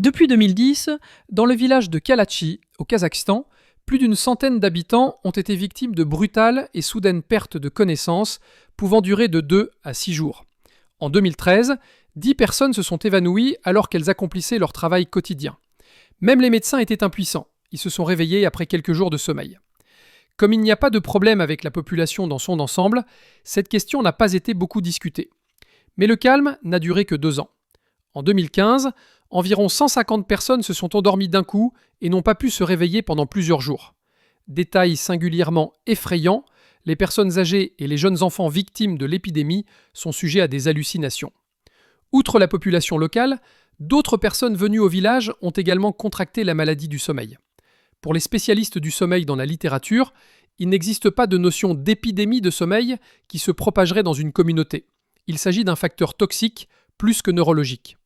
Depuis 2010, dans le village de Kalachi, au Kazakhstan, plus d'une centaine d'habitants ont été victimes de brutales et soudaines pertes de connaissance pouvant durer de 2 à 6 jours. En 2013, 10 personnes se sont évanouies alors qu'elles accomplissaient leur travail quotidien. Même les médecins étaient impuissants. Ils se sont réveillés après quelques jours de sommeil. Comme il n'y a pas de problème avec la population dans son ensemble, cette question n'a pas été beaucoup discutée. Mais le calme n'a duré que 2 ans. En 2015, environ 150 personnes se sont endormies d'un coup et n'ont pas pu se réveiller pendant plusieurs jours. Détail singulièrement effrayant, les personnes âgées et les jeunes enfants victimes de l'épidémie sont sujets à des hallucinations. Outre la population locale, d'autres personnes venues au village ont également contracté la maladie du sommeil. Pour les spécialistes du sommeil dans la littérature, il n'existe pas de notion d'épidémie de sommeil qui se propagerait dans une communauté. Il s'agit d'un facteur toxique plus que neurologique.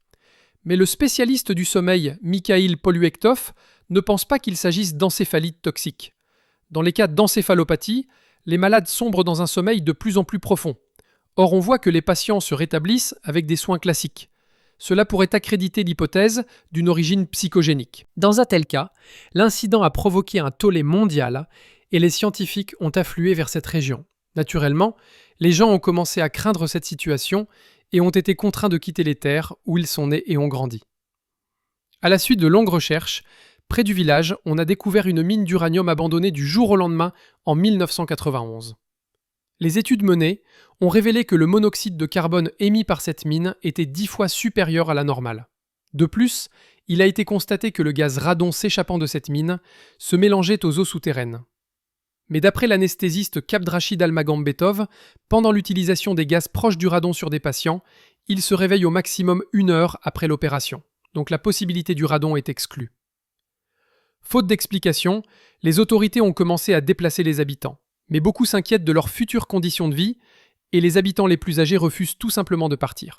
Mais le spécialiste du sommeil, Mikhail Poluektov, ne pense pas qu'il s'agisse d'encéphalite toxique. Dans les cas d'encéphalopathie, les malades sombrent dans un sommeil de plus en plus profond. Or, on voit que les patients se rétablissent avec des soins classiques. Cela pourrait accréditer l'hypothèse d'une origine psychogénique. Dans un tel cas, l'incident a provoqué un tollé mondial et les scientifiques ont afflué vers cette région. Naturellement, les gens ont commencé à craindre cette situation et ont été contraints de quitter les terres où ils sont nés et ont grandi. À la suite de longues recherches, près du village, on a découvert une mine d'uranium abandonnée du jour au lendemain en 1991. Les études menées ont révélé que le monoxyde de carbone émis par cette mine était 10 fois supérieur à la normale. De plus, il a été constaté que le gaz radon s'échappant de cette mine se mélangeait aux eaux souterraines. Mais d'après l'anesthésiste Kabdrachid Almagambetov, pendant l'utilisation des gaz proches du radon sur des patients, il se réveille au maximum 1 heure après l'opération. Donc la possibilité du radon est exclue. Faute d'explication, les autorités ont commencé à déplacer les habitants. Mais beaucoup s'inquiètent de leurs futures conditions de vie et les habitants les plus âgés refusent tout simplement de partir.